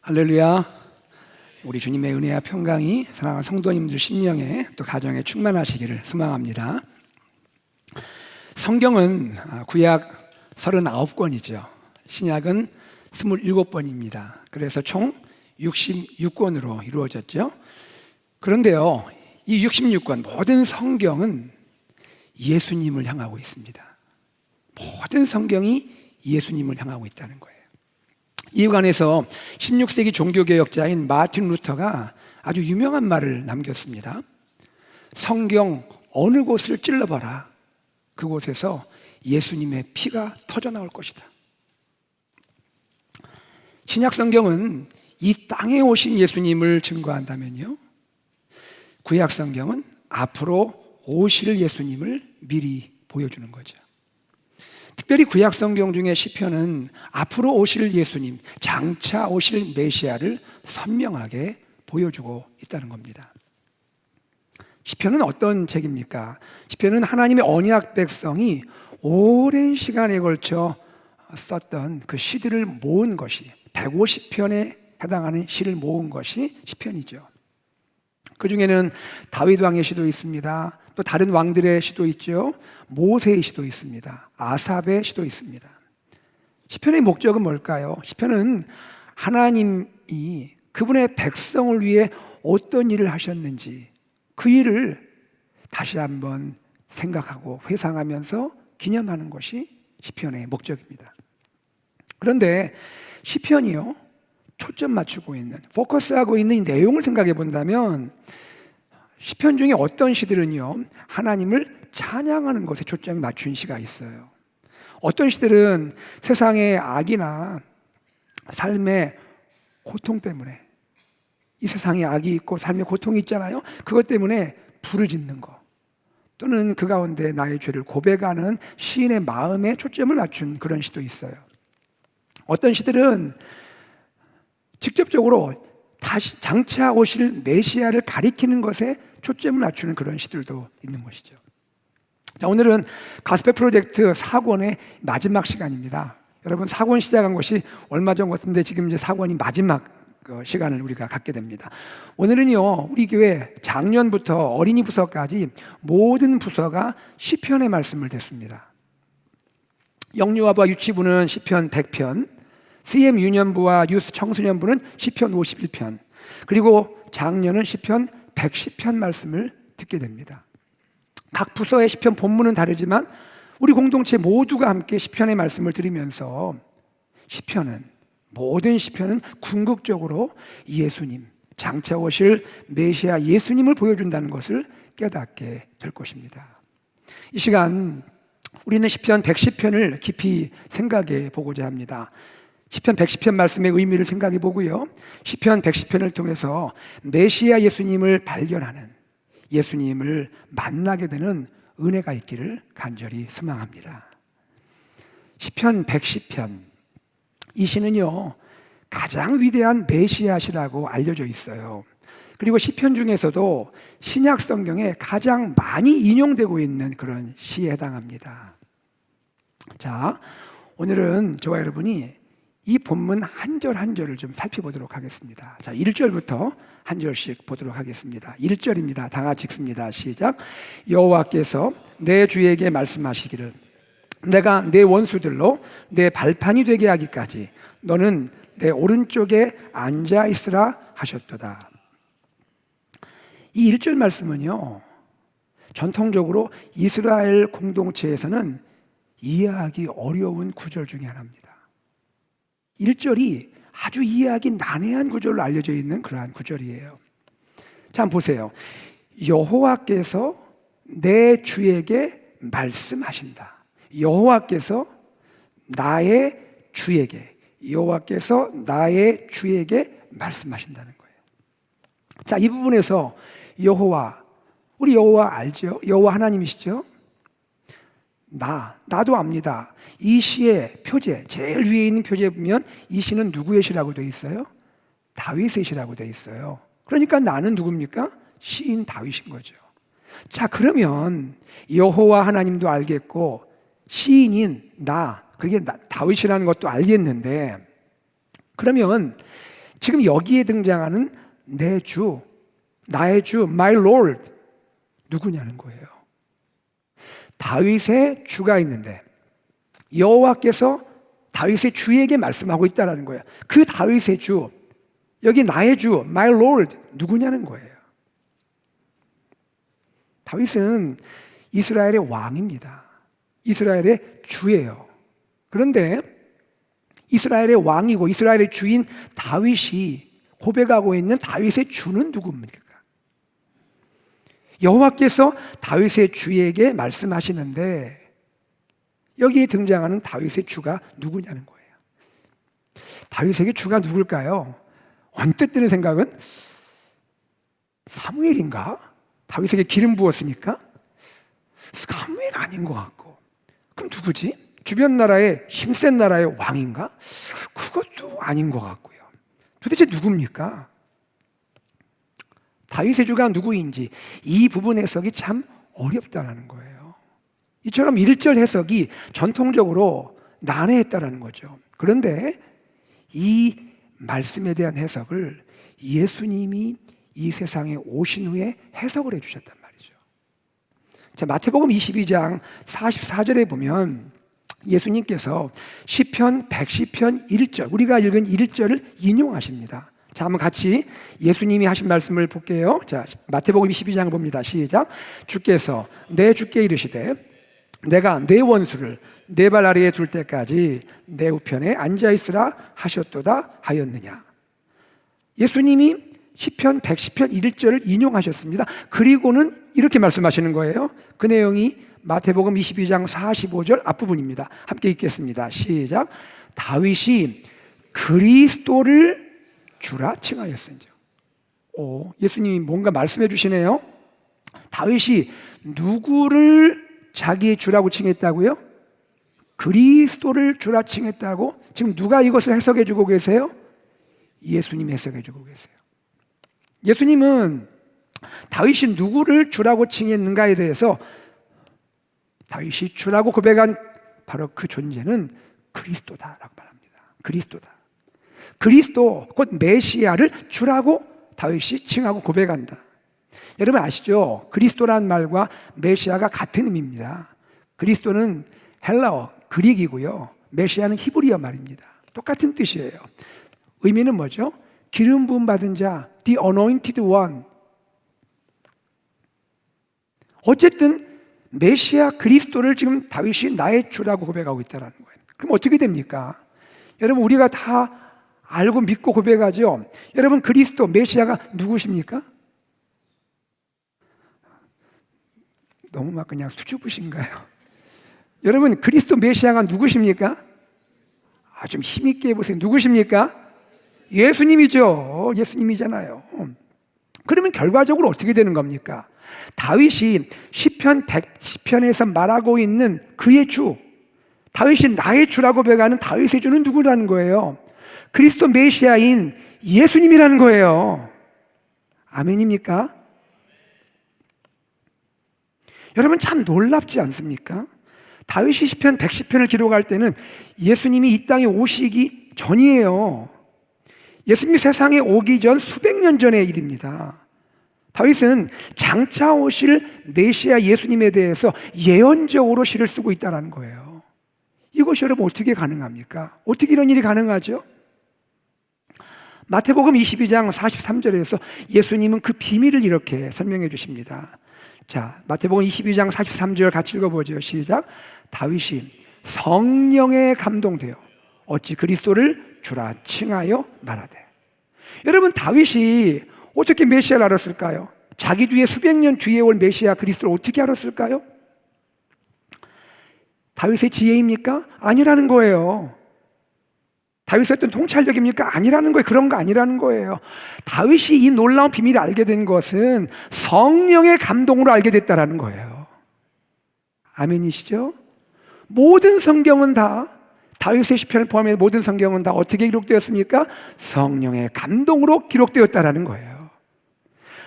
할렐루야. 우리 주님의 은혜와 평강이 사랑하는 성도님들 심령에 또 가정에 충만하시기를 소망합니다. 성경은 구약 39권이죠. 신약은 27권입니다. 그래서 총 66권으로 이루어졌죠. 그런데요, 이 66권 모든 성경은 예수님을 향하고 있습니다. 모든 성경이 예수님을 향하고 있다는 거예요. 이에 관해서 16세기 종교개혁자인 마틴 루터가 아주 유명한 말을 남겼습니다. 성경 어느 곳을 찔러봐라. 그곳에서 예수님의 피가 터져나올 것이다. 신약 성경은 이 땅에 오신 예수님을 증거한다면요, 구약 성경은 앞으로 오실 예수님을 미리 보여주는 거죠. 특별히 구약 성경 중에 시편은 앞으로 오실 예수님, 장차 오실 메시아를 선명하게 보여주고 있다는 겁니다. 시편은 어떤 책입니까? 시편은 하나님의 언약 백성이 오랜 시간에 걸쳐 썼던 그 시들을 모은 것이, 150편에 해당하는 시를 모은 것이 시편이죠. 그 중에는 다윗 왕의 시도 있습니다. 또 다른 왕들의 시도 있죠. 모세의 시도 있습니다. 아삽의 시도 있습니다. 시편의 목적은 뭘까요? 시편은 하나님이 그분의 백성을 위해 어떤 일을 하셨는지 그 일을 다시 한번 생각하고 회상하면서 기념하는 것이 시편의 목적입니다. 그런데 시편이요, 초점 맞추고 있는, 포커스하고 있는 이 내용을 생각해 본다면 시편 중에 어떤 시들은요, 하나님을 찬양하는 것에 초점이 맞춘 시가 있어요. 어떤 시들은 세상의 악이나 삶의 고통 때문에, 이 세상에 악이 있고 삶의 고통이 있잖아요. 그것 때문에 부르짖는 것, 또는 그 가운데 나의 죄를 고백하는 시인의 마음에 초점을 맞춘 그런 시도 있어요. 어떤 시들은 직접적으로 다시 장차 오실 메시아를 가리키는 것에 초점을 맞추는 그런 시들도 있는 것이죠. 자, 오늘은 가스펠 프로젝트 4권의 마지막 시간입니다. 여러분, 4권 시작한 것이 얼마 전 같은데 지금 이제 4권이 마지막 시간을 우리가 갖게 됩니다. 오늘은요, 우리 교회 작년부터 어린이 부서까지 모든 부서가 시편의 말씀을 듣습니다. 영유아부와 유치부는 시편 100편, CM 유년부와 유스 청소년부는 시편 51편, 그리고 작년은 시편 110편 말씀을 듣게 됩니다. 각 부서의 시편 본문은 다르지만 우리 공동체 모두가 함께 시편의 말씀을 들으면서 모든 시편은 궁극적으로 예수님, 장차 오실 메시아 예수님을 보여준다는 것을 깨닫게 될 것입니다. 이 시간 우리는 시편 110편을 깊이 생각해 보고자 합니다. 시편 110편 말씀의 의미를 생각해 보고요, 시편 110편을 통해서 메시아 예수님을 발견하는, 예수님을 만나게 되는 은혜가 있기를 간절히 소망합니다. 시편 110편, 이 시는요, 가장 위대한 메시아시라고 알려져 있어요. 그리고 시편 중에서도 신약 성경에 가장 많이 인용되고 있는 그런 시에 해당합니다. 자, 오늘은 저와 여러분이 이 본문 한 절 한 절을 좀 살펴보도록 하겠습니다. 자, 1절부터 한 절씩 보도록 하겠습니다. 1절입니다. 다 같이 읽습니다. 시작. 여호와께서 내 주에게 말씀하시기를, 내가 내 원수들로 내 발판이 되게 하기까지 너는 내 오른쪽에 앉아 있으라 하셨도다. 이 1절 말씀은요, 전통적으로 이스라엘 공동체에서는 이해하기 어려운 구절 중에 하나입니다. 1절이 아주 이해하기 난해한 구절로 알려져 있는 그러한 구절이에요. 자, 한번 보세요. 여호와께서 내 주에게 말씀하신다. 여호와께서 나의 주에게, 여호와께서 나의 주에게 말씀하신다는 거예요. 자, 이 부분에서 여호와, 우리 여호와 알죠? 여호와 하나님이시죠? 나도 압니다. 이 시의 표제, 제일 위에 있는 표제에 보면 이 시는 누구의 시라고 되어 있어요? 다윗의 시라고 되어 있어요. 그러니까 나는 누굽니까? 시인 다윗인 거죠. 자, 그러면 여호와 하나님도 알겠고 시인인 그게 다윗이라는 것도 알겠는데, 그러면 지금 여기에 등장하는 내 주, 나의 주, my Lord 누구냐는 거예요. 다윗의 주가 있는데 여호와께서 다윗의 주에게 말씀하고 있다는 거예요. 그 다윗의 주, 여기 나의 주, my Lord 누구냐는 거예요. 다윗은 이스라엘의 왕입니다. 이스라엘의 주예요. 그런데 이스라엘의 왕이고 이스라엘의 주인 다윗이 고백하고 있는 다윗의 주는 누구입니까? 여호와께서 다윗의 주에게 말씀하시는데 여기에 등장하는 다윗의 주가 누구냐는 거예요. 다윗에게 주가 누굴까요? 언뜻 드는 생각은 사무엘인가? 다윗에게 기름 부었으니까 사무엘 아닌 것 같고, 그럼 누구지? 주변 나라의 힘센 나라의 왕인가? 그것도 아닌 것 같고요. 도대체 누굽니까? 다윗의 주가 누구인지 이 부분 해석이 참 어렵다는 거예요. 이처럼 1절 해석이 전통적으로 난해했다는 거죠. 그런데 이 말씀에 대한 해석을 예수님이 이 세상에 오신 후에 해석을 해주셨단 말이죠. 자, 마태복음 22장 44절에 보면 예수님께서 시편 110편 1절, 우리가 읽은 1절을 인용하십니다. 자, 한번 같이 예수님이 하신 말씀을 볼게요. 자, 마태복음 22장 봅니다. 시작. 주께서 내 주께 이르시되 내가 내 원수를 내 발 아래에 둘 때까지 내 우편에 앉아있으라 하셨도다 하였느냐. 예수님이 시편 110편 1절을 인용하셨습니다. 그리고는 이렇게 말씀하시는 거예요. 그 내용이 마태복음 22장 45절 앞부분입니다. 함께 읽겠습니다. 시작. 다윗이 그리스도를 주라 칭하였은즉. 예수님이 뭔가 말씀해 주시네요. 다윗이 누구를 자기의 주라고 칭했다고요? 그리스도를 주라 칭했다고? 지금 누가 이것을 해석해 주고 계세요? 예수님이 해석해 주고 계세요. 예수님은 다윗이 누구를 주라고 칭했는가에 대해서 다윗이 주라고 고백한 바로 그 존재는 그리스도다라고 말합니다. 그리스도다. 그리스도 곧 메시아를 주라고 다윗이 칭하고 고백한다. 여러분 아시죠? 그리스도라는 말과 메시아가 같은 의미입니다. 그리스도는 헬라어, 그릭이고요. 메시아는 히브리어 말입니다. 똑같은 뜻이에요. 의미는 뭐죠? 기름 부음 받은 자, the anointed one. 어쨌든 메시아 그리스도를 지금 다윗이 나의 주라고 고백하고 있다는 거예요. 그럼 어떻게 됩니까? 여러분 우리가 다 알고 믿고 고백하죠. 여러분 그리스도 메시아가 누구십니까? 너무 막 그냥 수줍으신가요? 여러분 그리스도 메시아가 누구십니까? 좀 힘있게 해보세요. 누구십니까? 예수님이죠. 예수님이잖아요. 그러면 결과적으로 어떻게 되는 겁니까? 다윗이 시편 110편에서 말하고 있는 그의 주, 다윗이 나의 주라고 배가는 다윗의 주는 누구라는 거예요? 그리스도 메시아인 예수님이라는 거예요. 아멘입니까? 여러분 참 놀랍지 않습니까? 다윗이 시편 110편을 기록할 때는 예수님이 이 땅에 오시기 전이에요. 예수님이 세상에 오기 전 수백 년 전의 일입니다. 다윗은 장차 오실 메시아 예수님에 대해서 예언적으로 시를 쓰고 있다는 거예요. 이것이 여러분 어떻게 가능합니까? 어떻게 이런 일이 가능하죠? 마태복음 22장 43절에서 예수님은 그 비밀을 이렇게 설명해 주십니다. 자, 마태복음 22장 43절 같이 읽어보죠. 시작. 다윗이 성령에 감동되어 어찌 그리스도를 주라 칭하여 말하되. 여러분 다윗이 어떻게 메시아를 알았을까요? 자기 뒤에 수백 년 뒤에 올 메시아 그리스도를 어떻게 알았을까요? 다윗의 지혜입니까? 아니라는 거예요. 다윗의 어떤 통찰력입니까? 아니라는 거예요. 그런 거 아니라는 거예요. 다윗이 이 놀라운 비밀을 알게 된 것은 성령의 감동으로 알게 됐다라는 거예요. 아멘이시죠? 모든 성경은 다 다윗의 시편을 포함해 모든 성경은 다 어떻게 기록되었습니까? 성령의 감동으로 기록되었다라는 거예요.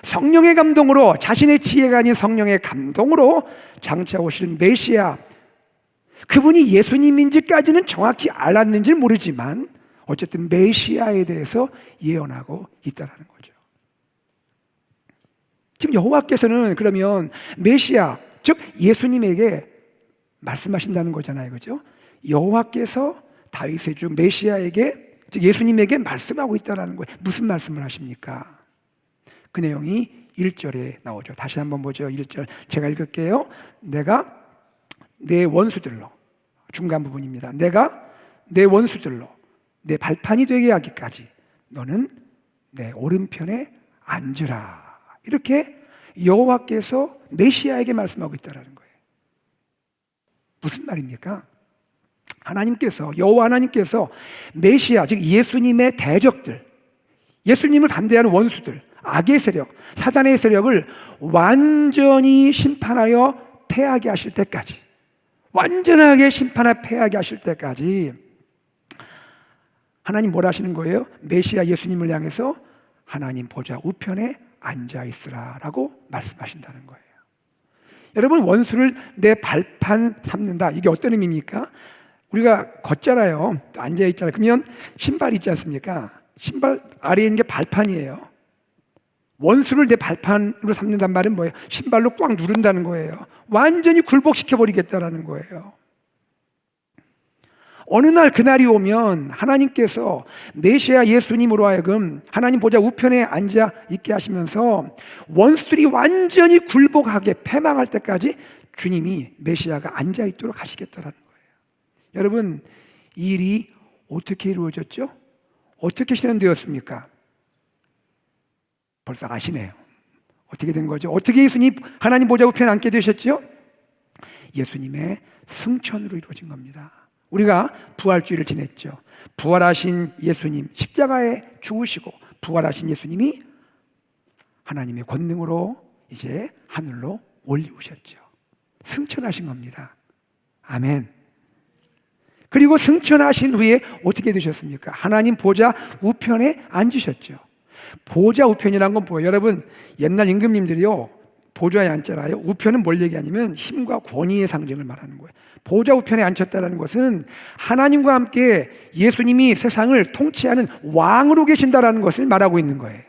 성령의 감동으로, 자신의 지혜가 아닌 성령의 감동으로 장차 오실 메시아, 그분이 예수님인지까지는 정확히 알았는지는 모르지만 어쨌든 메시아에 대해서 예언하고 있다라는 거죠. 지금 여호와께서는 그러면 메시아, 즉 예수님에게 말씀하신다는 거잖아요, 그죠? 여호와께서 다윗의 주 메시아에게, 즉 예수님에게 말씀하고 있다는 거예요. 무슨 말씀을 하십니까? 그 내용이 1절에 나오죠. 다시 한번 보죠. 1절 제가 읽을게요. 내가 내 원수들로, 중간 부분입니다. 내가 내 원수들로 내 발판이 되게 하기까지 너는 내 오른편에 앉으라. 이렇게 여호와께서 메시아에게 말씀하고 있다는 거예요. 무슨 말입니까? 하나님께서, 여호와 하나님께서 메시아, 즉 예수님의 대적들, 예수님을 반대하는 원수들, 악의 세력, 사단의 세력을 완전히 심판하여 패하게 하실 때까지, 완전하게 심판하여 패하게 하실 때까지 하나님 뭘 하시는 거예요? 메시아 예수님을 향해서 하나님 보좌 우편에 앉아있으라 라고 말씀하신다는 거예요. 여러분, 원수를 내 발판 삼는다, 이게 어떤 의미입니까? 우리가 걷잖아요. 앉아있잖아요. 그러면 신발이 있지 않습니까? 신발 아래에 있는 게 발판이에요. 원수를 내 발판으로 삼는단 말은 뭐예요? 신발로 꽉 누른다는 거예요. 완전히 굴복시켜버리겠다라는 거예요. 어느 날 그날이 오면 하나님께서 메시아 예수님으로 하여금 하나님 보좌 우편에 앉아 있게 하시면서 원수들이 완전히 굴복하게 패망할 때까지 주님이 메시아가 앉아 있도록 하시겠다라는 거예요. 여러분, 이 일이 어떻게 이루어졌죠? 어떻게 실현되었습니까? 벌써 아시네요. 어떻게 된 거죠? 어떻게 예수님 하나님 보좌 우편에 앉게 되셨죠? 예수님의 승천으로 이루어진 겁니다. 우리가 부활주의를 지냈죠. 부활하신 예수님, 십자가에 죽으시고 부활하신 예수님이 하나님의 권능으로 이제 하늘로 올리우셨죠. 승천하신 겁니다. 아멘. 그리고 승천하신 후에 어떻게 되셨습니까? 하나님 보좌 우편에 앉으셨죠. 보좌 우편이란 건 뭐예요? 여러분, 옛날 임금님들이요, 보좌에 앉잖아요. 우편은 뭘 얘기하냐면 힘과 권위의 상징을 말하는 거예요. 보좌 우편에 앉혔다는 것은 하나님과 함께 예수님이 세상을 통치하는 왕으로 계신다는 것을 말하고 있는 거예요.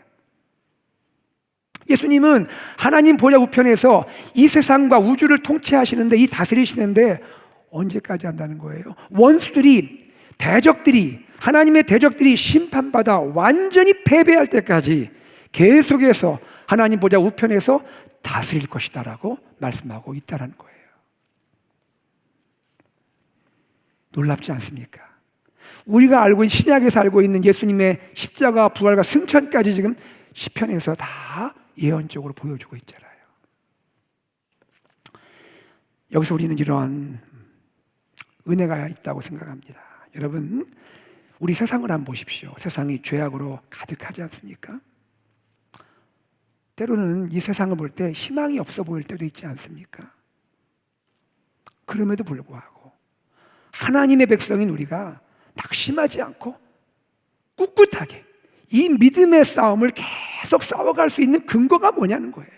예수님은 하나님 보좌 우편에서 이 세상과 우주를 통치하시는데, 이 다스리시는데 언제까지 한다는 거예요? 원수들이, 대적들이, 하나님의 대적들이 심판받아 완전히 패배할 때까지 계속해서 하나님 보좌 우편에서 다스릴 것이다라고 말씀하고 있다는 거예요. 놀랍지 않습니까? 우리가 알고 있는, 신약에서 알고 있는 예수님의 십자가 부활과 승천까지 지금 시편에서 다 예언적으로 보여주고 있잖아요. 여기서 우리는 이런 은혜가 있다고 생각합니다. 여러분, 우리 세상을 한번 보십시오. 세상이 죄악으로 가득하지 않습니까? 때로는 이 세상을 볼 때 희망이 없어 보일 때도 있지 않습니까? 그럼에도 불구하고 하나님의 백성인 우리가 낙심하지 않고 꿋꿋하게 이 믿음의 싸움을 계속 싸워갈 수 있는 근거가 뭐냐는 거예요.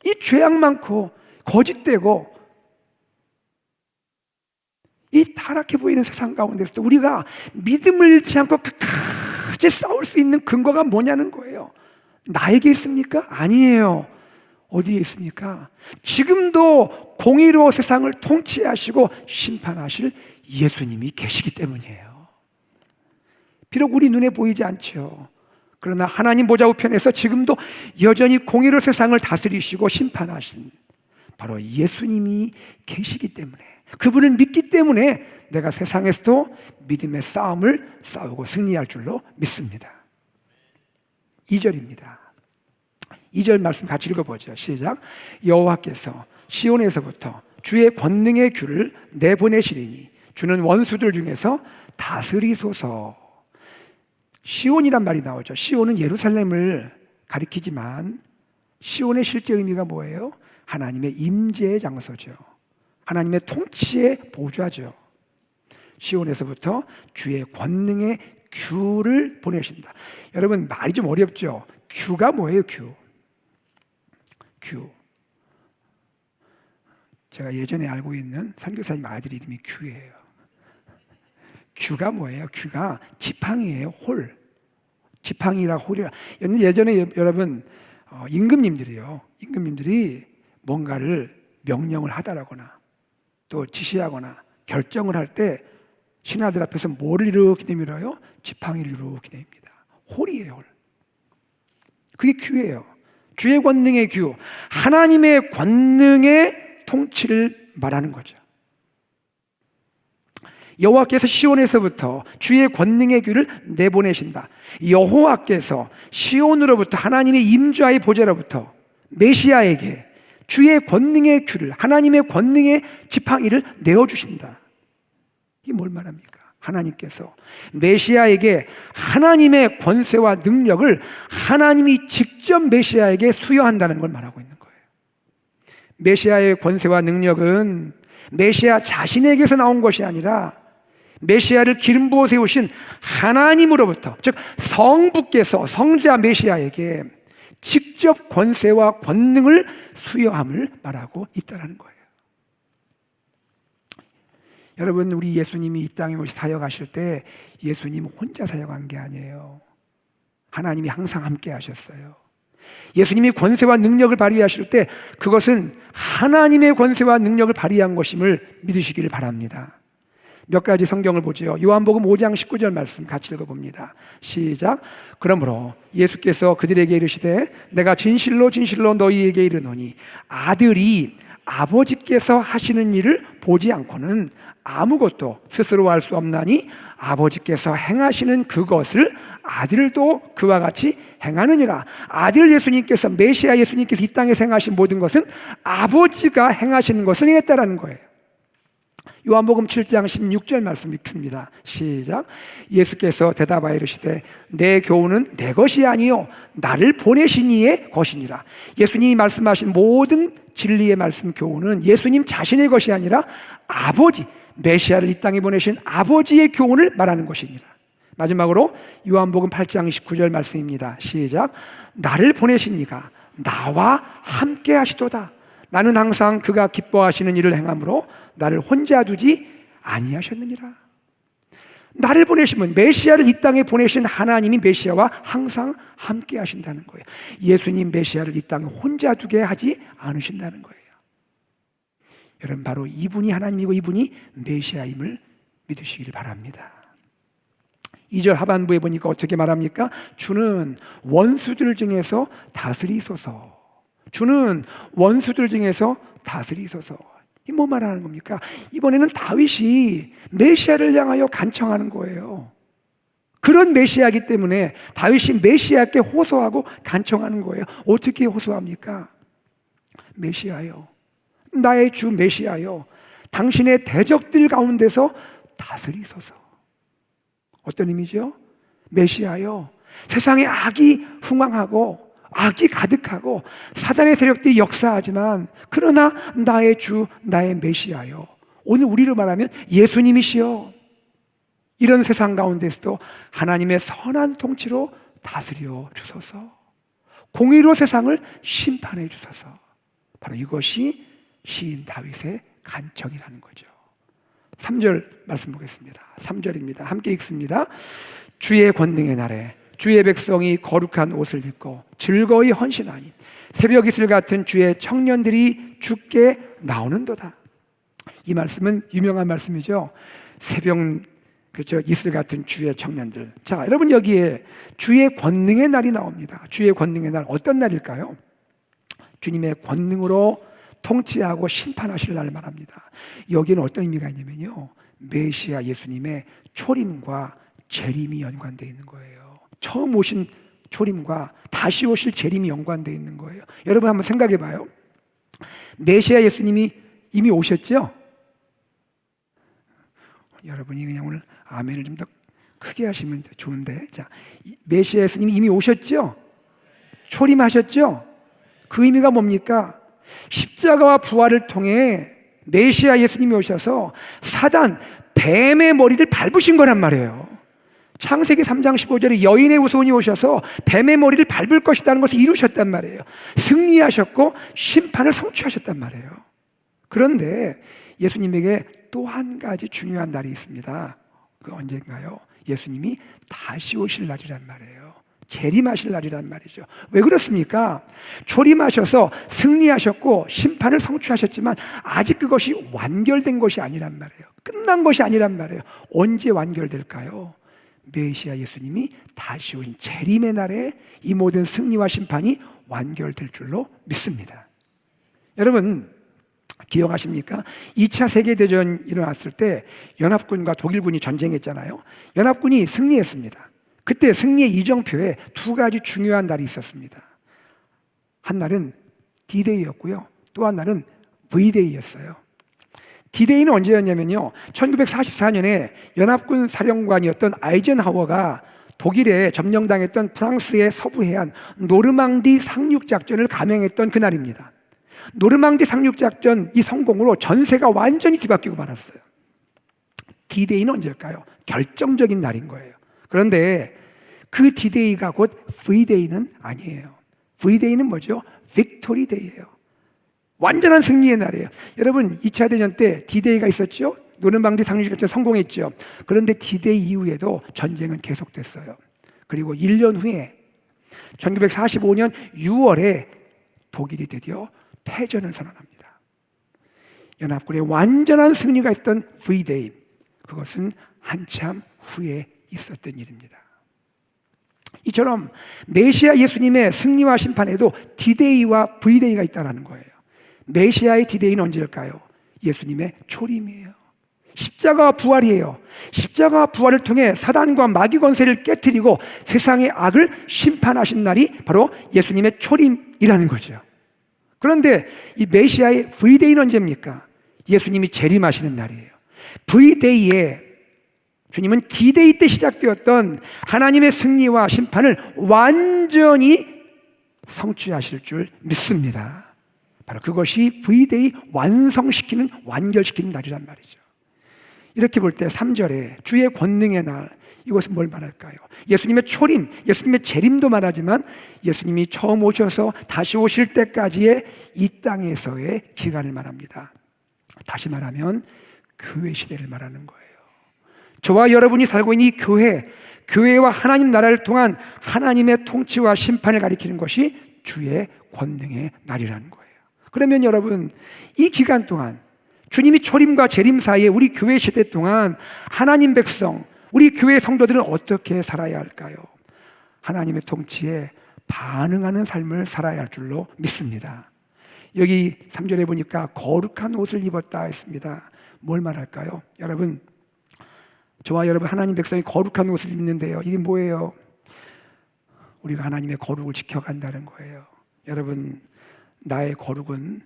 이 죄악 많고 거짓되고 이 타락해 보이는 세상 가운데서도 우리가 믿음을 잃지 않고 끝까지 싸울 수 있는 근거가 뭐냐는 거예요. 나에게 있습니까? 아니에요. 어디에 있습니까? 지금도 공의로 세상을 통치하시고 심판하실 예수님이 계시기 때문이에요. 비록 우리 눈에 보이지 않죠. 그러나 하나님 보좌 우편에서 지금도 여전히 공의로 세상을 다스리시고 심판하신 바로 예수님이 계시기 때문에, 그분을 믿기 때문에 내가 세상에서도 믿음의 싸움을 싸우고 승리할 줄로 믿습니다. 2절입니다. 2절 말씀 같이 읽어보죠. 시작. 여호와께서 시온에서부터 주의 권능의 귤을 내보내시리니 주는 원수들 중에서 다스리소서. 시온이란 말이 나오죠. 시온은 예루살렘을 가리키지만 시온의 실제 의미가 뭐예요? 하나님의 임재의 장소죠. 하나님의 통치의 보좌죠. 시온에서부터 주의 권능의 귤을 보내신다. 여러분, 말이 좀 어렵죠? 귤가 뭐예요? 귤. 제가 예전에 알고 있는 선교사님 아들 이름이 귤이에요. 규가 뭐예요? 규가 지팡이에요. 홀. 지팡이라 홀이라. 예전에 여러분 임금님들이 뭔가를 명령을 하다라거나 또 지시하거나 결정을 할 때 신하들 앞에서 뭐를 이렇게 내밀어요? 지팡이를 이렇게 내밉니다. 홀이에요. 홀. 그게 규예요. 주의 권능의 규, 하나님의 권능의 통치를 말하는 거죠. 여호와께서 시온에서부터 주의 권능의 규를 내보내신다. 여호와께서 시온으로부터 하나님의 임자의 보좌로부터 메시아에게 주의 권능의 규를, 하나님의 권능의 지팡이를 내어주신다. 이게 뭘 말합니까? 하나님께서 메시아에게 하나님의 권세와 능력을 하나님이 직접 메시아에게 수여한다는 걸 말하고 있는 거예요. 메시아의 권세와 능력은 메시아 자신에게서 나온 것이 아니라 메시아를 기름 부어 세우신 하나님으로부터, 즉 성부께서 성자 메시아에게 직접 권세와 권능을 수여함을 말하고 있다는 거예요. 여러분, 우리 예수님이 이 땅에 오시 사역하실 때 예수님 혼자 사역한 게 아니에요. 하나님이 항상 함께 하셨어요. 예수님이 권세와 능력을 발휘하실 때 그것은 하나님의 권세와 능력을 발휘한 것임을 믿으시기를 바랍니다. 몇 가지 성경을 보죠. 요한복음 5장 19절 말씀 같이 읽어봅니다. 시작. 그러므로 예수께서 그들에게 이르시되 내가 진실로 진실로 너희에게 이르노니 아들이 아버지께서 하시는 일을 보지 않고는 아무것도 스스로 할 수 없나니 아버지께서 행하시는 그것을 아들도 그와 같이 행하느니라. 아들 예수님께서, 메시아 예수님께서 이 땅에서 행하신 모든 것은 아버지가 행하시는 것을 행했다라는 거예요. 요한복음 7장 16절 말씀 읽습니다. 시작. 예수께서 대답하여 이르시되 내 교훈은 내 것이 아니요 나를 보내신 이의 것이니라. 예수님이 말씀하신 모든 진리의 말씀, 교훈은 예수님 자신의 것이 아니라 아버지, 메시아를 이 땅에 보내신 아버지의 교훈을 말하는 것이니라. 마지막으로 요한복음 8장 29절 말씀입니다. 시작. 나를 보내신 이가 나와 함께 하시도다. 나는 항상 그가 기뻐하시는 일을 행함으로 나를 혼자 두지 아니하셨느니라. 나를 보내시면, 메시아를 이 땅에 보내신 하나님이 메시아와 항상 함께 하신다는 거예요. 예수님 메시아를 이 땅에 혼자 두게 하지 않으신다는 거예요. 여러분, 바로 이분이 하나님이고 이분이 메시아임을 믿으시기를 바랍니다. 2절 하반부에 보니까 어떻게 말합니까? 주는 원수들 중에서 다스리소서. 주는 원수들 중에서 다스리소서. 이 뭐 말하는 겁니까? 이번에는 다윗이 메시아를 향하여 간청하는 거예요. 그런 메시아이기 때문에 다윗이 메시아께 호소하고 간청하는 거예요. 어떻게 호소합니까? 메시아요, 나의 주 메시아요, 당신의 대적들 가운데서 다스리소서. 어떤 의미죠? 메시아요, 세상에 악이 흥왕하고 악이 가득하고 사단의 세력들이 역사하지만 그러나 나의 주, 나의 메시아요, 오늘 우리로 말하면 예수님이시여, 이런 세상 가운데서도 하나님의 선한 통치로 다스려 주소서. 공의로 세상을 심판해 주소서. 바로 이것이 시인 다윗의 간청이라는 거죠. 3절 말씀 보겠습니다. 3절입니다. 함께 읽습니다. 주의 권능의 날에 주의 백성이 거룩한 옷을 입고 즐거이 헌신하니 새벽 이슬 같은 주의 청년들이 주께 나오는도다. 이 말씀은 유명한 말씀이죠. 새벽, 그렇죠, 이슬 같은 주의 청년들. 자, 여러분, 여기에 주의 권능의 날이 나옵니다. 주의 권능의 날, 어떤 날일까요? 주님의 권능으로 통치하고 심판하실 날을 말합니다. 여기는 어떤 의미가 있냐면요, 메시아 예수님의 초림과 재림이 연관되어 있는 거예요. 처음 오신 초림과 다시 오실 재림이 연관되어 있는 거예요. 여러분 한번 생각해 봐요. 메시아 예수님이 이미 오셨죠? 여러분이 그냥 오늘 아멘을 좀 더 크게 하시면 좋은데, 자, 메시아 예수님이 이미 오셨죠? 초림하셨죠? 그 의미가 뭡니까? 십자가와 부활을 통해 메시아 예수님이 오셔서 사단, 뱀의 머리를 밟으신 거란 말이에요. 창세기 3장 15절에 여인의 후손이 오셔서 뱀의 머리를 밟을 것이라는 것을 이루셨단 말이에요. 승리하셨고 심판을 성취하셨단 말이에요. 그런데 예수님에게 또 한 가지 중요한 날이 있습니다. 그 언젠가요? 예수님이 다시 오실 날이란 말이에요. 재림하실 날이란 말이죠. 왜 그렇습니까? 초림하셔서 승리하셨고 심판을 성취하셨지만 아직 그것이 완결된 것이 아니란 말이에요. 끝난 것이 아니란 말이에요. 언제 완결될까요? 메시아 예수님이 다시 온 재림의 날에 이 모든 승리와 심판이 완결될 줄로 믿습니다. 여러분 기억하십니까? 2차 세계대전 일어났을 때 연합군과 독일군이 전쟁했잖아요. 연합군이 승리했습니다. 그때 승리의 이정표에 두 가지 중요한 날이 있었습니다. 한 날은 D-Day였고요. 또 한 날은 V-Day였어요. D-Day는 언제였냐면요, 1944년에 연합군 사령관이었던 아이젠하워가 독일에 점령당했던 프랑스의 서부 해안 노르망디 상륙작전을 감행했던 그날입니다. 노르망디 상륙작전 이 성공으로 전세가 완전히 뒤바뀌고 말았어요. D-Day는 언제일까요? 결정적인 날인 거예요. 그런데 그 D-Day가 곧 V-Day는 아니에요. V-Day는 뭐죠? Victory Day예요. 완전한 승리의 날이에요. 여러분 2차 대전 때 D-Day가 있었죠? 노르망디 상륙작전 성공했죠. 그런데 D-Day 이후에도 전쟁은 계속됐어요. 그리고 1년 후에 1945년 6월에 독일이 드디어 패전을 선언합니다. 연합군의 완전한 승리가 있던 V-Day, 그것은 한참 후에 있었던 일입니다. 이처럼 메시아 예수님의 승리와 심판에도 D-Day와 V-Day가 있다는 거예요. 메시아의 D-Day는 언제일까요? 예수님의 초림이에요. 십자가 부활이에요. 십자가 부활을 통해 사단과 마귀 권세를 깨트리고 세상의 악을 심판하신 날이 바로 예수님의 초림이라는 거죠. 그런데 이 메시아의 V-Day는 언제입니까? 예수님이 재림하시는 날이에요. V-Day에 주님은 D-Day 때 시작되었던 하나님의 승리와 심판을 완전히 성취하실 줄 믿습니다. 바로 그것이 V-Day 완성시키는, 완결시키는 날이란 말이죠. 이렇게 볼 때 3절에 주의 권능의 날, 이것은 뭘 말할까요? 예수님의 초림, 예수님의 재림도 말하지만 예수님이 처음 오셔서 다시 오실 때까지의 이 땅에서의 기간을 말합니다. 다시 말하면 교회 시대를 말하는 거예요. 저와 여러분이 살고 있는 이 교회와 하나님 나라를 통한 하나님의 통치와 심판을 가리키는 것이 주의 권능의 날이라는 거예요. 그러면 여러분, 이 기간 동안 주님이 초림과 재림 사이에 우리 교회 시대 동안 하나님 백성, 우리 교회 성도들은 어떻게 살아야 할까요? 하나님의 통치에 반응하는 삶을 살아야 할 줄로 믿습니다. 여기 3절에 보니까 거룩한 옷을 입었다 했습니다. 뭘 말할까요? 여러분, 저와 여러분 하나님 백성이 거룩한 옷을 입는데요, 이게 뭐예요? 우리가 하나님의 거룩을 지켜간다는 거예요. 여러분, 나의 거룩은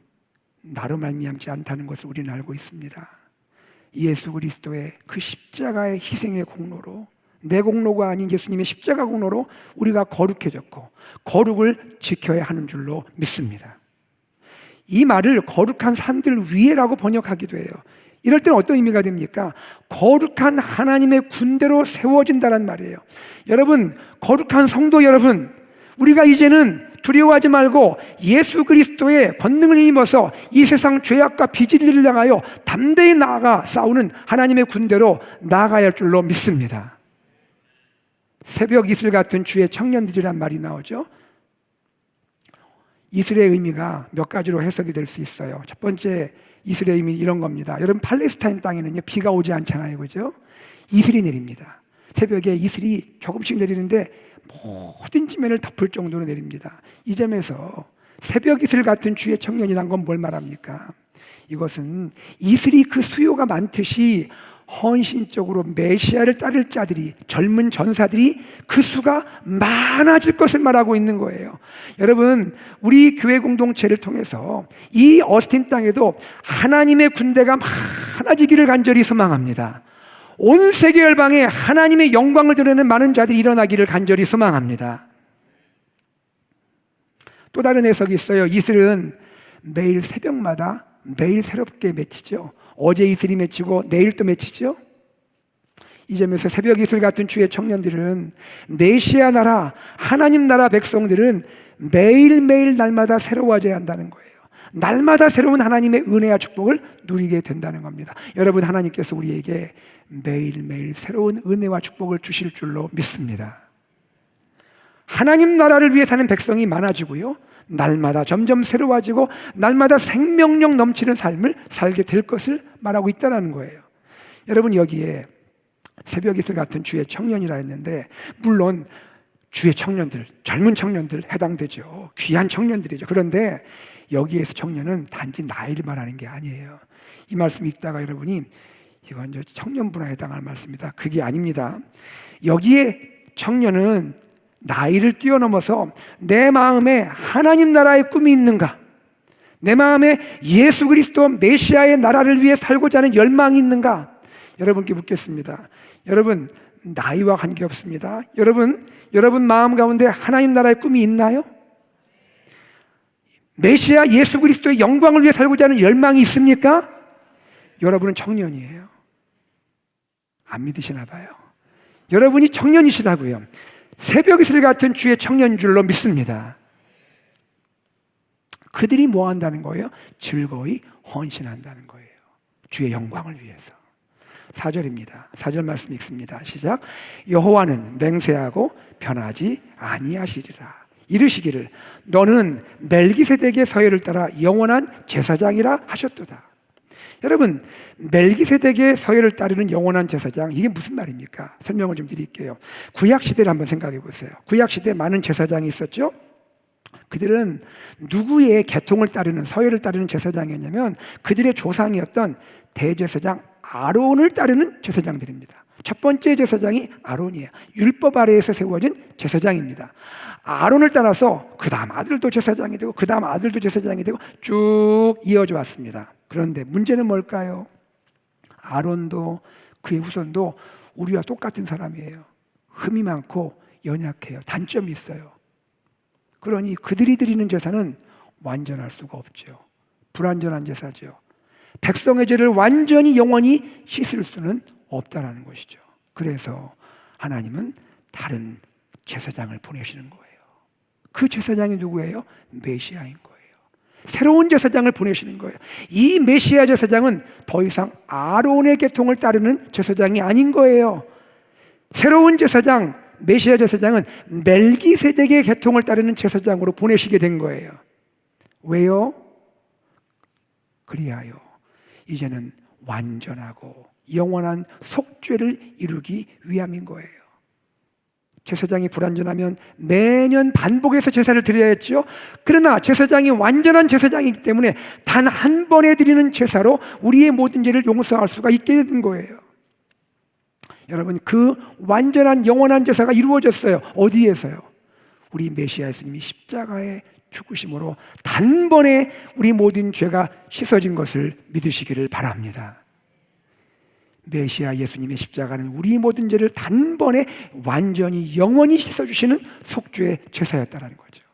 나로 말미암지 않다는 것을 우리는 알고 있습니다. 예수 그리스도의 그 십자가의 희생의 공로로, 내 공로가 아닌 예수님의 십자가 공로로 우리가 거룩해졌고 거룩을 지켜야 하는 줄로 믿습니다. 이 말을 거룩한 산들 위에라고 번역하기도 해요. 이럴 때는 어떤 의미가 됩니까? 거룩한 하나님의 군대로 세워진다는 말이에요. 여러분, 거룩한 성도 여러분, 우리가 이제는 두려워하지 말고 예수 그리스도의 권능을 힘입어서 이 세상 죄악과 비진리를 향하여 담대히 나아가 싸우는 하나님의 군대로 나아가야 할 줄로 믿습니다. 새벽 이슬 같은 주의 청년들이란 말이 나오죠. 이슬의 의미가 몇 가지로 해석이 될 수 있어요. 첫 번째 이슬의 의미 이런 겁니다. 여러분, 팔레스타인 땅에는요, 비가 오지 않잖아요, 그죠? 이슬이 내립니다. 새벽에 이슬이 조금씩 내리는데 모든 지면을 덮을 정도로 내립니다. 이 점에서 새벽 이슬 같은 주의 청년이란 건 뭘 말합니까? 이것은 이슬이 그 수요가 많듯이 헌신적으로 메시아를 따를 자들이, 젊은 전사들이 그 수가 많아질 것을 말하고 있는 거예요. 여러분, 우리 교회 공동체를 통해서 이 어스틴 땅에도 하나님의 군대가 많아지기를 간절히 소망합니다. 온 세계 열방에 하나님의 영광을 드러내는 많은 자들이 일어나기를 간절히 소망합니다. 또 다른 해석이 있어요. 이슬은 매일 새벽마다 매일 새롭게 맺히죠. 어제 이슬이 맺히고 내일 또 맺히죠. 이 점에서 새벽 이슬 같은 주의 청년들은, 메시아 나라, 하나님 나라 백성들은 매일매일 날마다 새로워져야 한다는 거예요. 날마다 새로운 하나님의 은혜와 축복을 누리게 된다는 겁니다. 여러분, 하나님께서 우리에게 매일매일 새로운 은혜와 축복을 주실 줄로 믿습니다. 하나님 나라를 위해 사는 백성이 많아지고요, 날마다 점점 새로워지고 날마다 생명력 넘치는 삶을 살게 될 것을 말하고 있다는 거예요. 여러분, 여기에 새벽 이슬 같은 주의 청년이라 했는데, 물론 주의 청년들, 젊은 청년들 해당되죠. 귀한 청년들이죠. 그런데 여기에서 청년은 단지 나이를 말하는 게 아니에요. 이 말씀 읽다가 여러분이 이건 저 청년분에 해당할 말씀이다, 그게 아닙니다. 여기에 청년은 나이를 뛰어넘어서 내 마음에 하나님 나라의 꿈이 있는가, 내 마음에 예수 그리스도 메시아의 나라를 위해 살고자 하는 열망이 있는가, 여러분께 묻겠습니다. 여러분, 나이와 관계없습니다. 여러분 마음 가운데 하나님 나라의 꿈이 있나요? 메시아 예수 그리스도의 영광을 위해 살고자 하는 열망이 있습니까? 여러분은 청년이에요. 안 믿으시나 봐요. 여러분이 청년이시다고요. 새벽 이슬 같은 주의 청년 줄로 믿습니다. 그들이 뭐 한다는 거예요? 즐거이 헌신한다는 거예요. 주의 영광을 위해서. 4절입니다. 4절 말씀 읽습니다. 시작. 여호와는 맹세하고 변하지 아니하시리라. 이르시기를 너는 멜기세덱의 서열을 따라 영원한 제사장이라 하셨도다. 여러분, 멜기세덱의 서열을 따르는 영원한 제사장, 이게 무슨 말입니까? 설명을 좀 드릴게요. 구약시대를 한번 생각해 보세요. 구약시대에 많은 제사장이 있었죠? 그들은 누구의 계통을 따르는, 서열을 따르는 제사장이었냐면 그들의 조상이었던 대제사장 아론을 따르는 제사장들입니다. 첫 번째 제사장이 아론이에요. 율법 아래에서 세워진 제사장입니다. 아론을 따라서 그 다음 아들도 제사장이 되고 그 다음 아들도 제사장이 되고 쭉 이어져 왔습니다. 그런데 문제는 뭘까요? 아론도 그의 후손도 우리와 똑같은 사람이에요. 흠이 많고 연약해요. 단점이 있어요. 그러니 그들이 드리는 제사는 완전할 수가 없죠. 불완전한 제사죠. 백성의 죄를 완전히 영원히 씻을 수는 없다는 것이죠. 그래서 하나님은 다른 제사장을 보내시는 거예요. 그 제사장이 누구예요? 메시아인 거예요. 새로운 제사장을 보내시는 거예요. 이 메시아 제사장은 더 이상 아론의 계통을 따르는 제사장이 아닌 거예요. 새로운 제사장, 메시아 제사장은 멜기세덱의 계통을 따르는 제사장으로 보내시게 된 거예요. 왜요? 그리하여 이제는 완전하고 영원한 속죄를 이루기 위함인 거예요. 제사장이 불완전하면 매년 반복해서 제사를 드려야 했죠. 그러나 제사장이 완전한 제사장이기 때문에 단 한 번에 드리는 제사로 우리의 모든 죄를 용서할 수가 있게 된 거예요. 여러분, 그 완전한 영원한 제사가 이루어졌어요. 어디에서요? 우리 메시아 예수님이 십자가에 죽으심으로 단번에 우리 모든 죄가 씻어진 것을 믿으시기를 바랍니다. 메시아 예수님의 십자가는 우리 모든 죄를 단번에 완전히 영원히 씻어주시는 속죄의 제사였다는 거죠.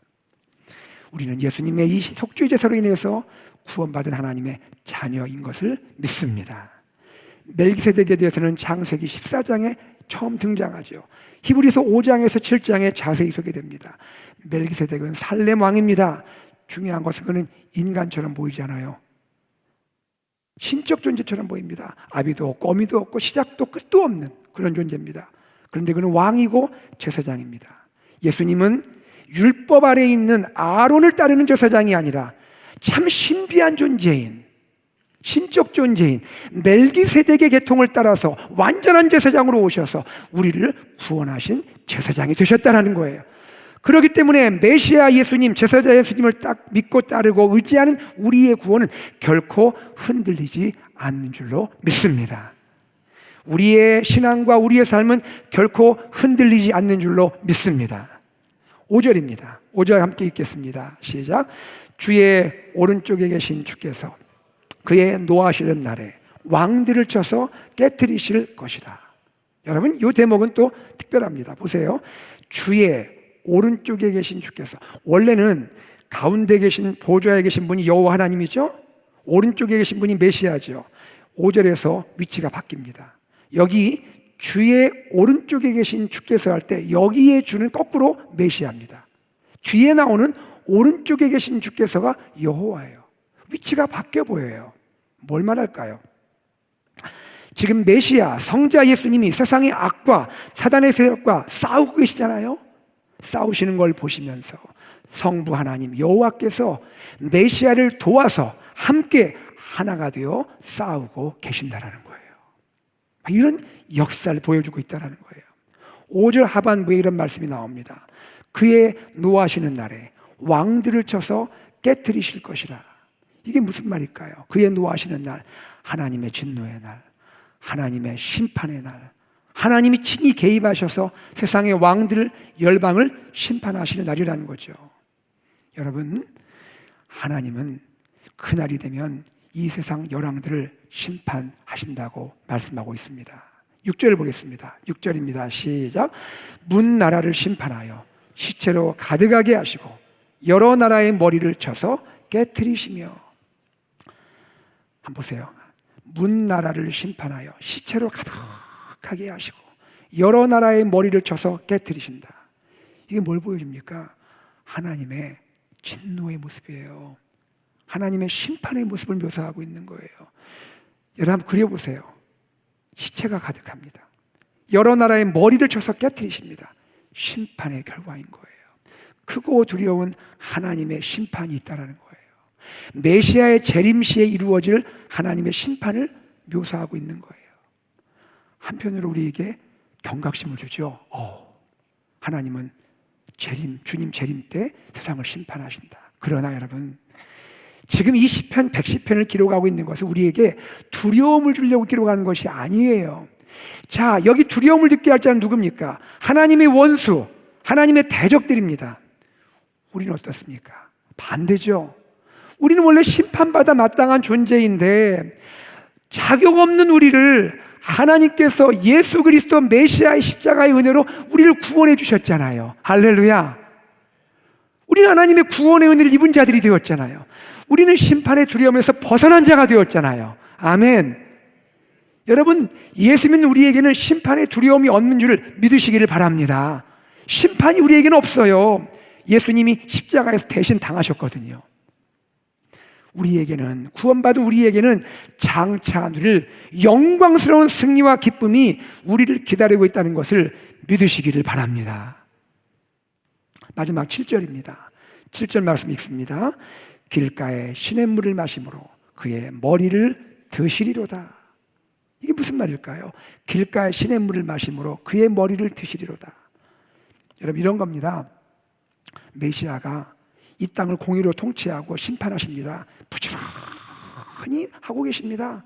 우리는 예수님의 이 속죄의 제사로 인해서 구원받은 하나님의 자녀인 것을 믿습니다. 멜기세덱에 대해서는 창세기 14장에 처음 등장하죠. 히브리서 5장에서 7장에 자세히 소개됩니다. 멜기세덱은 살렘 왕입니다. 중요한 것은 그는 인간처럼 보이지 않아요. 신적 존재처럼 보입니다. 아비도 없고 어미도 없고 시작도 끝도 없는 그런 존재입니다. 그런데 그는 왕이고 제사장입니다. 예수님은 율법 아래에 있는 아론을 따르는 제사장이 아니라 참 신비한 존재인, 신적 존재인 멜기세덱의 계통을 따라서 완전한 제사장으로 오셔서 우리를 구원하신 제사장이 되셨다는 거예요. 그렇기 때문에 메시아 예수님, 제사자 예수님을 딱 믿고 따르고 의지하는 우리의 구원은 결코 흔들리지 않는 줄로 믿습니다. 우리의 신앙과 우리의 삶은 결코 흔들리지 않는 줄로 믿습니다. 5절입니다. 5절 함께 읽겠습니다. 시작. 주의 오른쪽에 계신 주께서 그의 노하시던 날에 왕들을 쳐서 깨트리실 것이다. 여러분, 이 대목은 또 특별합니다. 보세요. 주의 오른쪽에 계신 주께서, 원래는 가운데 계신 보좌에 계신 분이 여호와 하나님이죠. 오른쪽에 계신 분이 메시아죠. 5절에서 위치가 바뀝니다. 여기 주의 오른쪽에 계신 주께서 할 때 여기에 주는 거꾸로 메시아입니다. 뒤에 나오는 오른쪽에 계신 주께서가 여호와예요. 위치가 바뀌어 보여요. 뭘 말할까요? 지금 메시아, 성자 예수님이 세상의 악과 사단의 세력과 싸우고 계시잖아요. 싸우시는 걸 보시면서 성부 하나님 여호와께서 메시아를 도와서 함께 하나가 되어 싸우고 계신다라는 거예요. 이런 역사를 보여주고 있다는 거예요. 5절 하반부에 이런 말씀이 나옵니다. 그의 노하시는 날에 왕들을 쳐서 깨트리실 것이라. 이게 무슨 말일까요? 그의 노하시는 날, 하나님의 진노의 날, 하나님의 심판의 날, 하나님이 친히 개입하셔서 세상의 왕들, 열방을 심판하시는 날이라는 거죠. 여러분, 하나님은 그날이 되면 이 세상 열왕들을 심판하신다고 말씀하고 있습니다. 6절을 보겠습니다. 6절입니다. 시작. 문 나라를 심판하여 시체로 가득하게 하시고 여러 나라의 머리를 쳐서 깨트리시며. 한번 보세요. 문 나라를 심판하여 시체로 가득하게 하시고 여러 나라의 머리를 쳐서 깨트리신다. 이게 뭘 보여줍니까? 하나님의 진노의 모습이에요. 하나님의 심판의 모습을 묘사하고 있는 거예요. 여러분 한번 그려보세요. 시체가 가득합니다. 여러 나라의 머리를 쳐서 깨트리십니다. 심판의 결과인 거예요. 크고 두려운 하나님의 심판이 있다는 거예요. 메시아의 재림시에 이루어질 하나님의 심판을 묘사하고 있는 거예요. 한편으로 우리에게 경각심을 주죠. 하나님은 주님 재림 때 세상을 심판하신다. 그러나 여러분, 지금 이 시편 110편을 기록하고 있는 것은 우리에게 두려움을 주려고 기록하는 것이 아니에요. 자, 여기 두려움을 듣게 할 자는 누굽니까? 하나님의 원수, 하나님의 대적들입니다. 우리는 어떻습니까? 반대죠. 우리는 원래 심판받아 마땅한 존재인데 자격 없는 우리를 하나님께서 예수 그리스도 메시아의 십자가의 은혜로 우리를 구원해 주셨잖아요. 할렐루야. 우리는 하나님의 구원의 은혜를 입은 자들이 되었잖아요. 우리는 심판의 두려움에서 벗어난 자가 되었잖아요. 아멘. 여러분, 예수 믿는 우리에게는 심판의 두려움이 없는 줄을 믿으시기를 바랍니다. 심판이 우리에게는 없어요. 예수님이 십자가에서 대신 당하셨거든요. 우리에게는, 구원받은 우리에게는 장차 누릴 영광스러운 승리와 기쁨이 우리를 기다리고 있다는 것을 믿으시기를 바랍니다. 마지막 7절입니다. 7절 말씀 읽습니다. 길가에 시냇물을 마심으로 그의 머리를 드시리로다. 이게 무슨 말일까요? 길가에 시냇물을 마심으로 그의 머리를 드시리로다. 여러분, 이런 겁니다. 메시아가 이 땅을 공의로 통치하고 심판하십니다. 부지런히 하고 계십니다.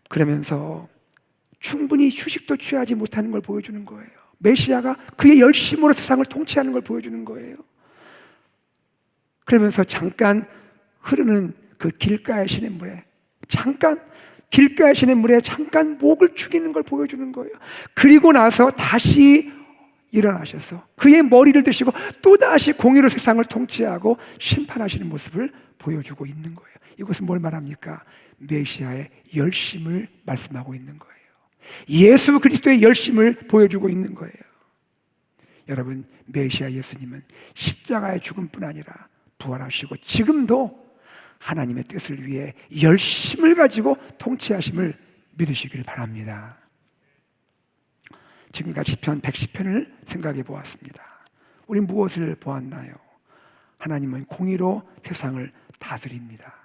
그러면서 충분히 휴식도 취하지 못하는 걸 보여주는 거예요. 메시아가 그의 열심으로 세상을 통치하는 걸 보여주는 거예요. 그러면서 잠깐 흐르는 그 길가의 시냇물에 길가의 시냇물에 잠깐 목을 축이는 걸 보여주는 거예요. 그리고 나서 다시 일어나셔서 그의 머리를 드시고 또다시 공의로 세상을 통치하고 심판하시는 모습을 보여주고 있는 거예요. 이것은 뭘 말합니까? 메시아의 열심을 말씀하고 있는 거예요. 예수 그리스도의 열심을 보여주고 있는 거예요. 여러분, 메시아 예수님은 십자가의 죽음뿐 아니라 부활하시고 지금도 하나님의 뜻을 위해 열심을 가지고 통치하심을 믿으시길 바랍니다. 지금까지 시편 110편을 생각해 보았습니다. 우린 무엇을 보았나요? 하나님은 공의로 세상을 다스립니다.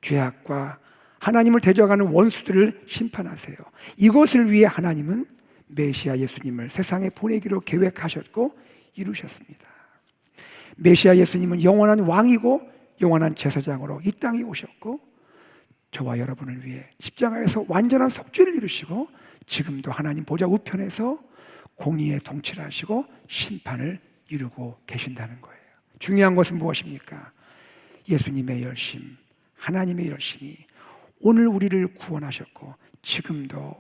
죄악과 하나님을 대적하는 원수들을 심판하세요. 이것을 위해 하나님은 메시아 예수님을 세상에 보내기로 계획하셨고 이루셨습니다. 메시아 예수님은 영원한 왕이고 영원한 제사장으로 이 땅에 오셨고 저와 여러분을 위해 십자가에서 완전한 속죄를 이루시고 지금도 하나님 보좌 우편에서 공의의 통치를 하시고 심판을 이루고 계신다는 거예요. 중요한 것은 무엇입니까? 예수님의 열심, 하나님의 열심이 오늘 우리를 구원하셨고 지금도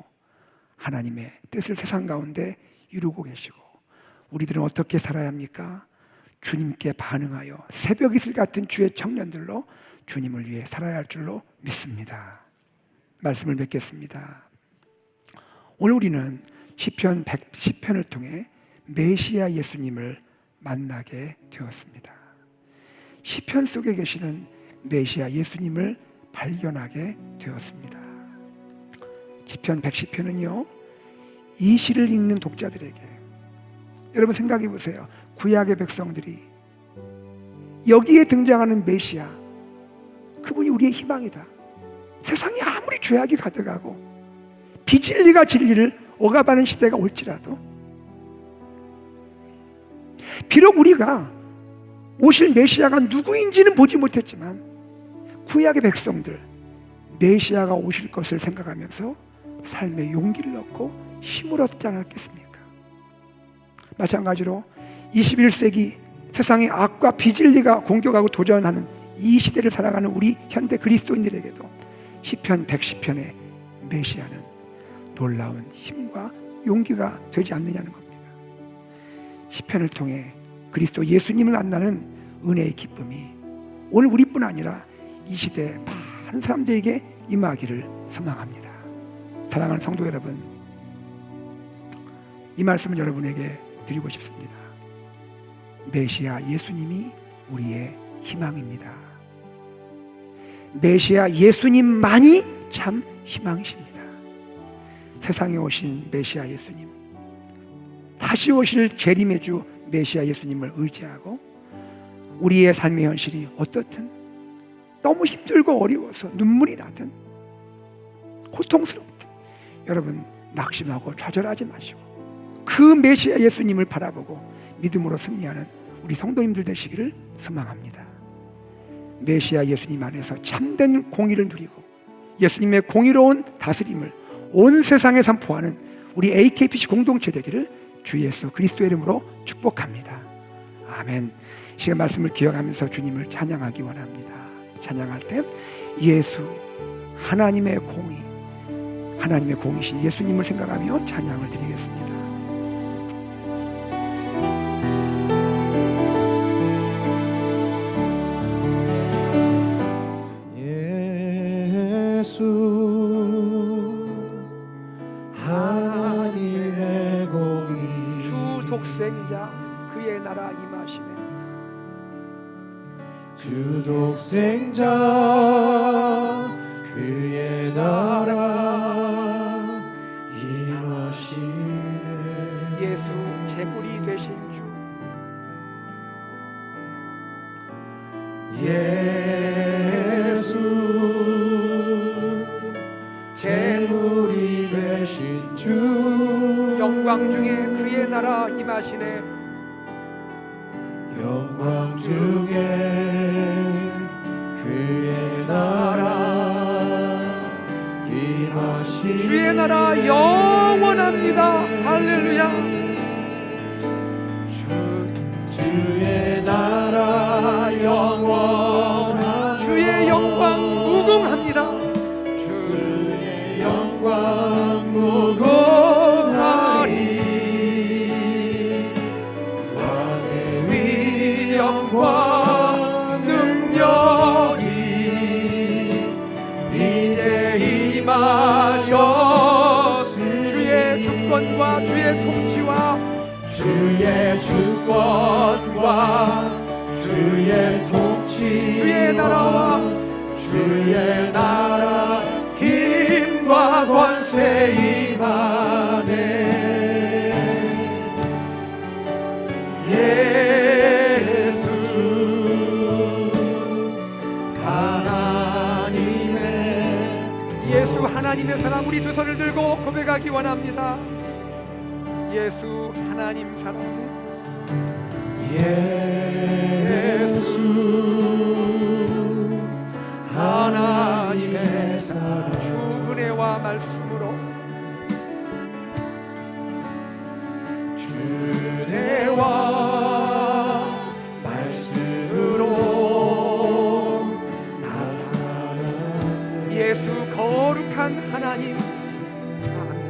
하나님의 뜻을 세상 가운데 이루고 계시고 우리들은 어떻게 살아야 합니까? 주님께 반응하여 새벽 이슬 같은 주의 청년들로 주님을 위해 살아야 할 줄로 믿습니다. 말씀을 맺겠습니다. 오늘 우리는 시편 110편을 통해 메시아 예수님을 만나게 되었습니다. 시편 속에 계시는 메시아 예수님을 발견하게 되었습니다. 시편 110편은요, 이 시를 읽는 독자들에게, 여러분 생각해 보세요. 구약의 백성들이 여기에 등장하는 메시아, 그분이 우리의 희망이다. 세상이 아무리 죄악이 가득하고 비진리가 진리를 억압하는 시대가 올지라도, 비록 우리가 오실 메시아가 누구인지는 보지 못했지만 구약의 백성들, 메시아가 오실 것을 생각하면서 삶에 용기를 얻고 힘을 얻지 않았겠습니까? 마찬가지로 21세기 세상의 악과 비진리가 공격하고 도전하는 이 시대를 살아가는 우리 현대 그리스도인들에게도 시편 110편의 메시아는 놀라운 힘과 용기가 되지 않느냐는 겁니다. 시편을 통해 그리스도 예수님을 만나는 은혜의 기쁨이 오늘 우리뿐 아니라 이 시대 많은 사람들에게 임하기를 소망합니다. 사랑하는 성도 여러분, 이 말씀을 여러분에게 드리고 싶습니다. 메시아 예수님이 우리의 희망입니다. 메시아 예수님만이 참 희망이십니다. 세상에 오신 메시아 예수님, 다시 오실 재림의 주 메시아 예수님을 의지하고 우리의 삶의 현실이 어떻든, 너무 힘들고 어려워서 눈물이 나든 고통스럽든, 여러분 낙심하고 좌절하지 마시고 그 메시아 예수님을 바라보고 믿음으로 승리하는 우리 성도님들 되시기를 소망합니다. 메시아 예수님 안에서 참된 공의를 누리고 예수님의 공의로운 다스림을 온 세상에 선포하는 우리 AKPC 공동체 되기를 주 예수 그리스도의 이름으로 축복합니다. 아멘. 시간 말씀을 기억하면서 주님을 찬양하기 원합니다. 찬양할 때 예수, 하나님의 공의, 하나님의 공이신 예수님을 생각하며 찬양을 드리겠습니다. 하나님의 공의, 주 독생자 그의 나라 임하시네. 주 독생자 그의 나라 임하시네. 예수 제물이 되신 주, 예수 제물이 되신 주, 영광 중에 그의 나라 임하시네. 영광 중에 그의 나라 임하시네. 주의 나라 영원합니다. 할렐루야. 주의 나라 영원하다. 주의 영광 무궁합니다. 주의 영광 무궁하리. 왕의 위엄과 능력이 이제 임하셨으니, 주의 주권과 주의 통치와 주의 주권과 주의 통치, 주의 나라와 주의 나라 힘과 권세 임하네. 예수 하나님의, 예수 하나님의 사랑, 우리 두 손을 들고 고백하기 원합니다. 예수 하나님 사랑, 예수 하나님의 사랑, 주 은혜와 말씀으로 주 은혜와 말씀으로 나타나는 예수 거룩한 하나님. 아멘.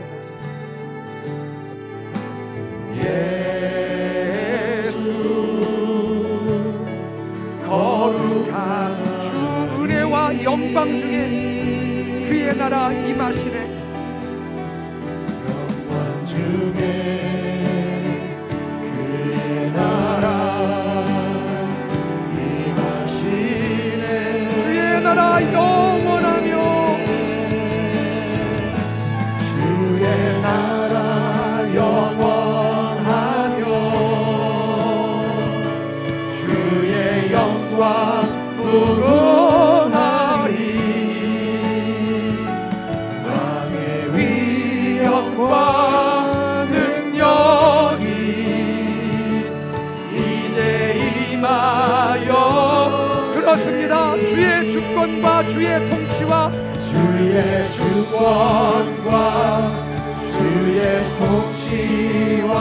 예수 거룩한 주 은혜와 영광 중에 그의 나라 임하시네. 영광 중에 그의 나라 임하시네. 주의 영광 무궁하리 왕의 위엄과 능력이 이제 임하여 그렇습니다. 주의 주권과 주의 통치와 주의 주권과 주의 통치와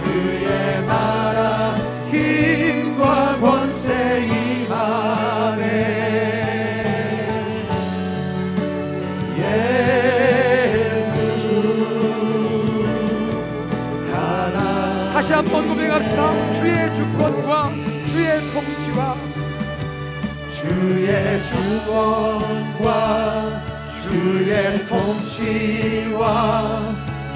주의 나라 힘과 권세 임하네 예수 하나 다시 한번 고백합시다. 주의 주권과 주의 통치와 주의 주권과 주의 통치와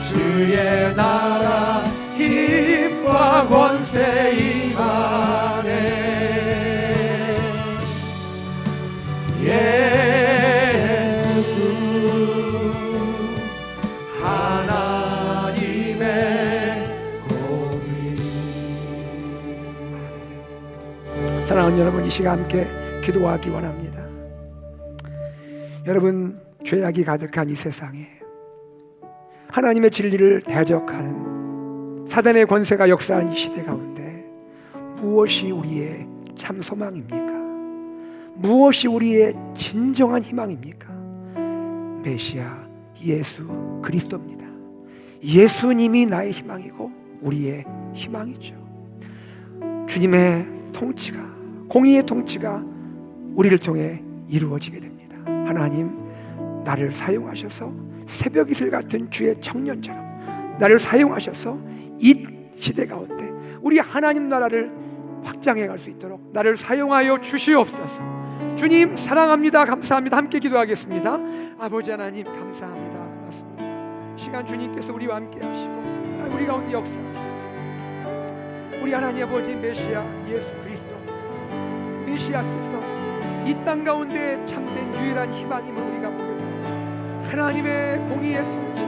주의 나라 힘과 권세 임하네 예수 하나님의 공의 사랑하는 여러분, 이 시간 함께 기도하기 원합니다. 여러분, 죄악이 가득한 이 세상에 하나님의 진리를 대적하는 사단의 권세가 역사하는 이 시대 가운데 무엇이 우리의 참 소망입니까? 무엇이 우리의 진정한 희망입니까? 메시아 예수 그리스도입니다. 예수님이 나의 희망이고 우리의 희망이죠. 주님의 통치가, 공의의 통치가 우리를 통해 이루어지게 됩니다. 하나님, 나를 사용하셔서 새벽 이슬 같은 주의 청년처럼 나를 사용하셔서 이 시대 가운데 우리 하나님 나라를 확장해 갈 수 있도록 나를 사용하여 주시옵소서. 주님 사랑합니다. 감사합니다. 함께 기도하겠습니다. 아버지 하나님 감사합니다. 고맙습니다. 시간 주님께서 우리와 함께 하시고 하나님 우리 가운데 역사하소서. 우리 하나님 아버지 메시아 예수 그리스도 메시아께서 이 땅 가운데 참된 유일한 희망임을 우리가 보게 됩니다. 하나님의 공의의 통치,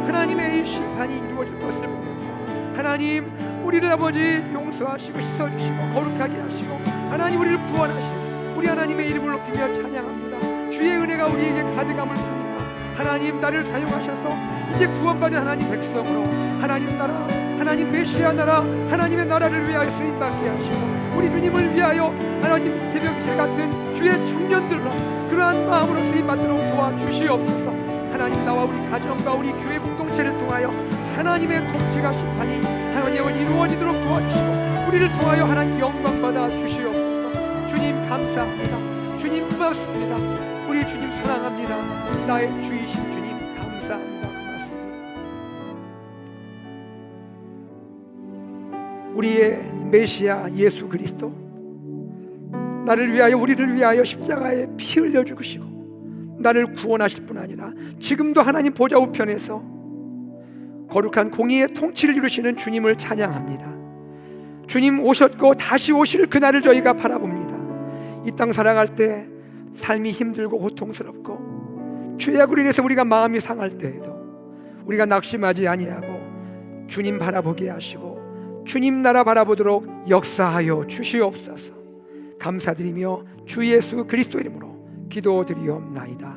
하나님의 이 심판이 이루어질 것을 보면서 하나님 우리를 아버지 용서하시고 씻어주시고 거룩하게 하시고 하나님 우리를 구원하시고 우리 하나님의 이름을 높이며 찬양합니다. 주의 은혜가 우리에게 가득함을 봅니다. 하나님 나를 사용하셔서 이제 구원받은 하나님 백성으로 하나님 나라, 하나님 메시아 나라, 하나님의 나라를 위하여 쓰임받게 하시고 우리 주님을 위하여 하나님 새벽 이슬 같은 주의 청년들로 그러한 마음으로 쓰임받도록 도와주시옵소서. 하나님 나와 우리 가정과 우리 교회 공동체를 통하여 하나님의 통치가 심판이 하나님 이루어지도록 도와주시고 우리를 통하여 하나님 영광받아 주시옵소서. 주님 감사합니다. 주님 고맙습니다. 우리 주님 사랑합니다. 나의 주이신 주님 감사합니다. 고맙습니다. 우리의 메시아 예수 그리스도 나를 위하여 우리를 위하여 십자가에 피 흘려 죽으시고 나를 구원하실 뿐 아니라 지금도 하나님 보좌 우편에서 거룩한 공의의 통치를 이루시는 주님을 찬양합니다. 주님 오셨고 다시 오실 그날을 저희가 바라봅니다. 이 땅 살아갈 때 삶이 힘들고 고통스럽고 죄악으로 인해서 우리가 마음이 상할 때에도 우리가 낙심하지 아니하고 주님 바라보게 하시고 주님 나라 바라보도록 역사하여 주시옵소서. 감사드리며 주 예수 그리스도 이름으로 기도드리옵나이다.